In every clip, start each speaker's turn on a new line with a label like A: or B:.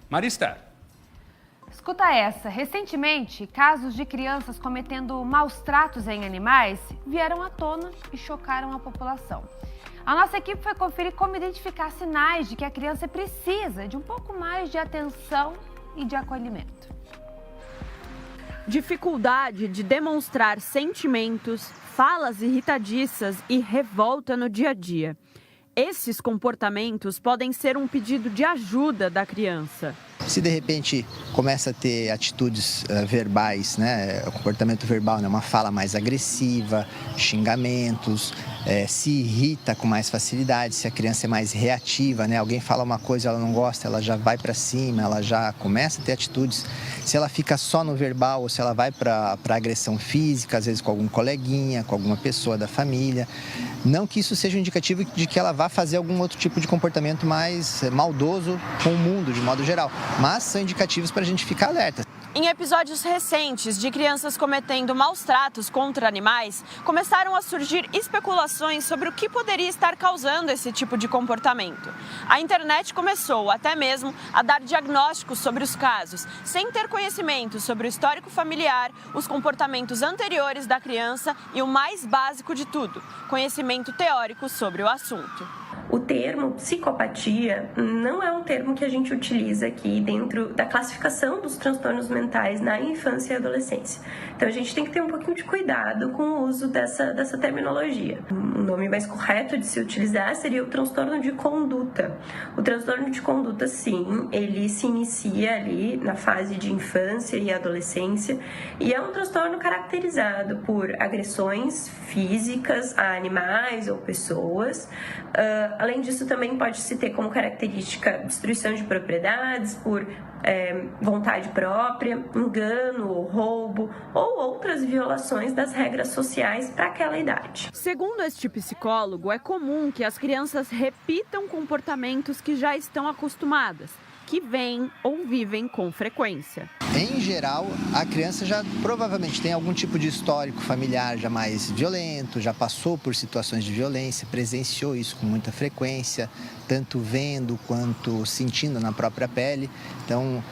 A: Marista.
B: Escuta essa. Recentemente, casos de crianças cometendo maus tratos em animais vieram à tona e chocaram a população. A nossa equipe foi conferir como identificar sinais de que a criança precisa de um pouco mais de atenção e de acolhimento.
C: Dificuldade de demonstrar sentimentos, falas irritadiças e revolta no dia a dia. Esses comportamentos podem ser um pedido de ajuda da criança.
D: Se de repente começa a ter atitudes verbais, né, o comportamento verbal, né, uma fala mais agressiva, xingamentos, se irrita com mais facilidade, se a criança é mais reativa, né, alguém fala uma coisa, ela não gosta, ela já vai para cima, ela já começa a ter atitudes. Se ela fica só no verbal ou se ela vai para agressão física, às vezes com algum coleguinha, com alguma pessoa da família, não que isso seja um indicativo de que ela vá fazer algum outro tipo de comportamento mais maldoso com o mundo, de modo geral. Mas são indicativos para a gente ficar alerta.
C: Em episódios recentes de crianças cometendo maus tratos contra animais, começaram a surgir especulações sobre o que poderia estar causando esse tipo de comportamento. A internet começou até mesmo a dar diagnósticos sobre os casos, sem ter conhecimento sobre o histórico familiar, os comportamentos anteriores da criança e o mais básico de tudo, conhecimento teórico sobre o assunto.
E: O termo psicopatia não é um termo que a gente utiliza aqui dentro da classificação dos transtornos mentais na infância e adolescência. Então a gente tem que ter um pouquinho de cuidado com o uso dessa terminologia. O nome mais correto de se utilizar seria o transtorno de conduta. O transtorno de conduta, sim, ele se inicia ali na fase de infância e adolescência e é um transtorno caracterizado por agressões físicas a animais ou pessoas. Além disso, também pode-se ter como característica destruição de propriedades por vontade própria, engano ou roubo ou outras violações das regras sociais para aquela idade.
C: Segundo este psicólogo, é comum que as crianças repitam comportamentos que já estão acostumadas, que veem ou vivem com frequência.
D: Em geral, a criança já provavelmente tem algum tipo de histórico familiar já mais violento, já passou por situações de violência, presenciou isso com muita frequência, tanto vendo quanto sentindo na própria pele. Então,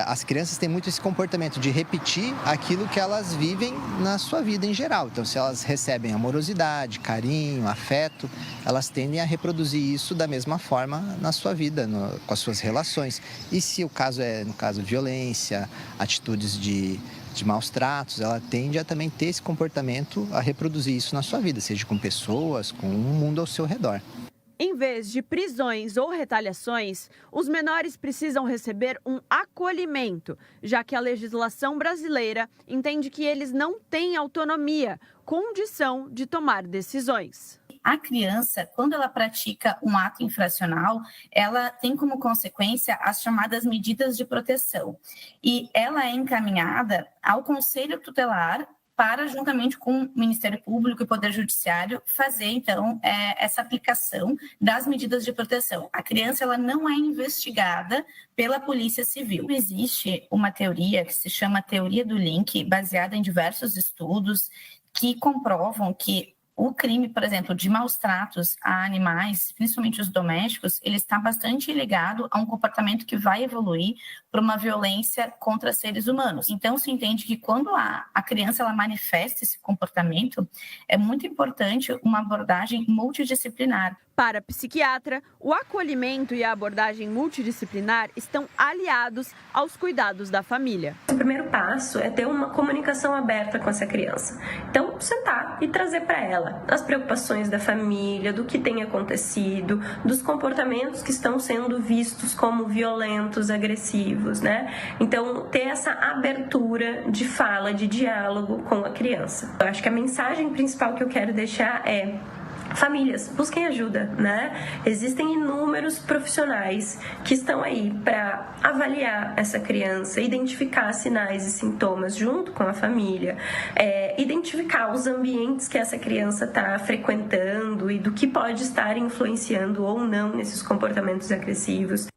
D: as crianças têm muito esse comportamento de repetir aquilo que elas vivem na sua vida em geral. Então, se elas recebem amorosidade, carinho, afeto, elas tendem a reproduzir isso da mesma forma na sua vida, com as suas relações. E se o caso é, no caso, violência, atitudes de maus tratos, ela tende a também ter esse comportamento, a reproduzir isso na sua vida, seja com pessoas, com o mundo ao seu redor.
C: Em vez de prisões ou retaliações, os menores precisam receber um acolhimento, já que a legislação brasileira entende que eles não têm autonomia, condição de tomar decisões.
F: A criança, quando ela pratica um ato infracional, ela tem como consequência as chamadas medidas de proteção. E ela é encaminhada ao Conselho Tutelar para, juntamente com o Ministério Público e Poder Judiciário, fazer, então, essa aplicação das medidas de proteção. A criança ela não é investigada pela Polícia Civil. Existe uma teoria que se chama teoria do link, baseada em diversos estudos que comprovam que o crime, por exemplo, de maus tratos a animais, principalmente os domésticos, ele está bastante ligado a um comportamento que vai evoluir para uma violência contra seres humanos. Então, se entende que quando a criança ela manifesta esse comportamento, é muito importante uma abordagem multidisciplinar.
C: Para a psiquiatra, o acolhimento e a abordagem multidisciplinar estão aliados aos cuidados da família.
E: O primeiro passo é ter uma comunicação aberta com essa criança. Então, sentar e trazer para ela as preocupações da família, do que tem acontecido, dos comportamentos que estão sendo vistos como violentos, agressivos, né? Então, ter essa abertura de fala, de diálogo com a criança. Eu acho que a mensagem principal que eu quero deixar é: famílias, busquem ajuda, né? Existem inúmeros profissionais que estão aí para avaliar essa criança, identificar sinais e sintomas junto com a família, identificar os ambientes que essa criança está frequentando e do que pode estar influenciando ou não nesses comportamentos agressivos.